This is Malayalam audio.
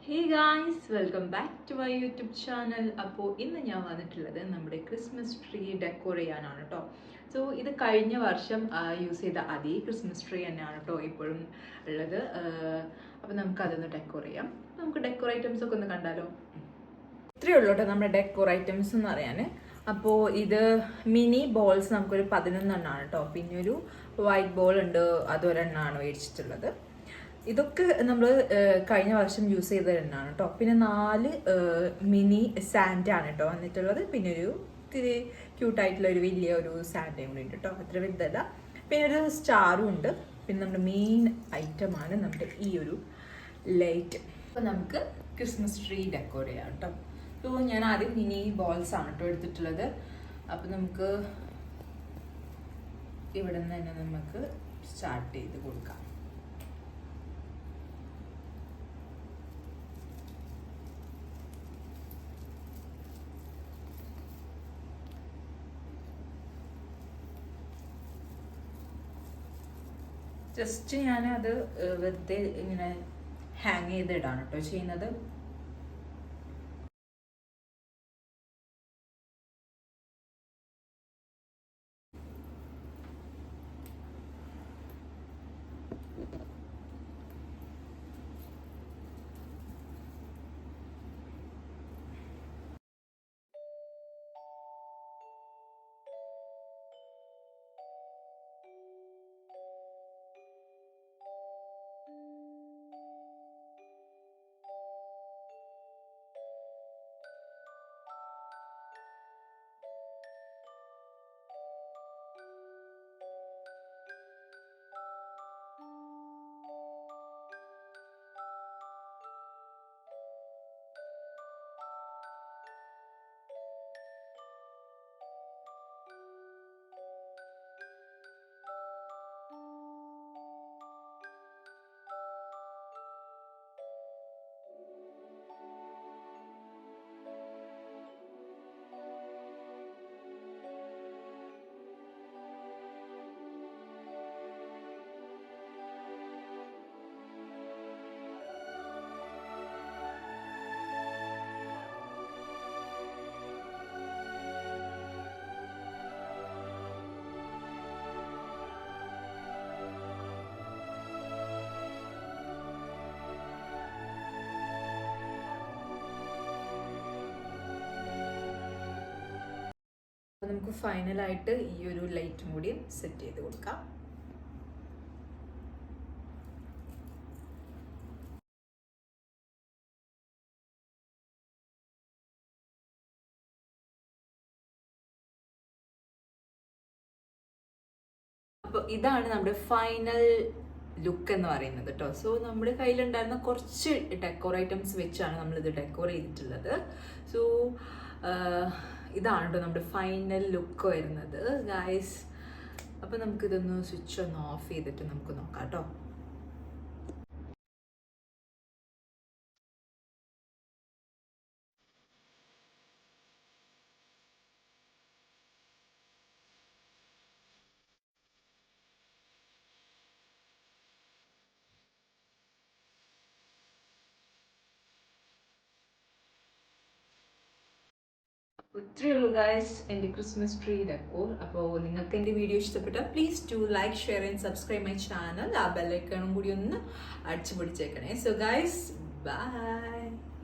Hey guys, welcome back to my YouTube channel. അപ്പോൾ ഇന്ന് ഞാൻ വന്നിട്ടുള്ളത് നമ്മുടെ ക്രിസ്മസ് ട്രീ ഡെക്കോർ ചെയ്യാനാണ് കേട്ടോ. സോ ഇത് കഴിഞ്ഞ വർഷം യൂസ് ചെയ്ത അതേ ക്രിസ്മസ് ട്രീ തന്നെയാണ് കേട്ടോ ഇപ്പോഴും ഉള്ളത്. അപ്പോൾ നമുക്കതൊന്ന് ഡെക്കോർ ചെയ്യാം. നമുക്ക് ഡെക്കോർ ഐറ്റംസ് ഒക്കെ ഒന്ന് കണ്ടാലോ. ഇത്രയേ ഉള്ളൂ കേട്ടോ നമ്മുടെ ഡെക്കോർ ഐറ്റംസ് എന്ന് പറയാൻ. അപ്പോൾ ഇത് മിനി ബോൾസ് നമുക്കൊരു 11 എണ്ണമാണ് കേട്ടോ. പിന്നെ ഒരു വൈറ്റ് ബോൾ ഉണ്ട്, അതൊരെണ്ണമാണ് മേടിച്ചിട്ടുള്ളത്. ഇതൊക്കെ നമ്മൾ കഴിഞ്ഞ വർഷം യൂസ് ചെയ്ത എണ്ണമാണ് കേട്ടോ. പിന്നെ 4 മിനി സാൻഡാണ് കേട്ടോ വന്നിട്ടുള്ളത്. പിന്നെ ഒരു ഇത്തിരി ക്യൂട്ടായിട്ടുള്ള ഒരു വലിയ ഒരു സാൻഡയും കൂടി ഉണ്ട് കേട്ടോ, അത്ര വലുതല്ല. പിന്നെ ഒരു സ്റ്റാറും ഉണ്ട്. പിന്നെ നമ്മുടെ മെയിൻ ഐറ്റമാണ് നമ്മുടെ ഈ ഒരു ലൈറ്റ്. അപ്പോൾ നമുക്ക് ക്രിസ്മസ് ട്രീ ഡെക്കോർ ചെയ്യാം കേട്ടോ. അപ്പോൾ ഞാൻ ആദ്യം മിനി ബോൾസ് ആണ് കേട്ടോ എടുത്തിട്ടുള്ളത്. അപ്പോൾ നമുക്ക് ഇവിടെ നിന്ന് തന്നെ നമുക്ക് സ്റ്റാർട്ട് ചെയ്ത് കൊടുക്കാം. ജസ്റ്റ് ഞാനത് വെറുതെ ഇങ്ങനെ ഹാങ് ചെയ്തിടാണ് കേട്ടോ ചെയ്യുന്നത്. നമുക്ക് ഫൈനലായിട്ട് ഈ ഒരു ലൈറ്റും കൂടി സെറ്റ് ചെയ്ത് കൊടുക്കാം. അപ്പോൾ ഇതാണ് നമ്മുടെ ഫൈനൽ ലുക്ക് എന്ന് പറയുന്നത് കേട്ടോ. സോ നമ്മുടെ കയ്യിലുണ്ടായിരുന്ന കുറച്ച് ഡെക്കോർ ഐറ്റംസ് വെച്ചാണ് നമ്മളിത് ഡെക്കോർ ചെയ്തിട്ടുള്ളത്. സോ ഇതാണ് കേട്ടോ നമ്മുടെ ഫൈനൽ ലുക്ക് വരുന്നത് ഗായ്സ്. അപ്പോൾ നമുക്കിതൊന്ന് സ്വിച്ച് ഒന്ന് ഓഫ് ചെയ്തിട്ട് നമുക്ക് നോക്കാം കേട്ടോ. ഇത്രയേ ഉള്ളൂ ഗൈസ് എൻ്റെ ക്രിസ്മസ് ട്രീ ഡെക്കോർ. അപ്പോൾ നിങ്ങൾക്ക് എൻ്റെ വീഡിയോ ഇഷ്ടപ്പെട്ടാൽ please to like, share and subscribe my channel. ആ ബെല്ലൈക്കണും കൂടി ഒന്ന് അടിച്ചു പിടിച്ചേക്കണേ. So guys, by.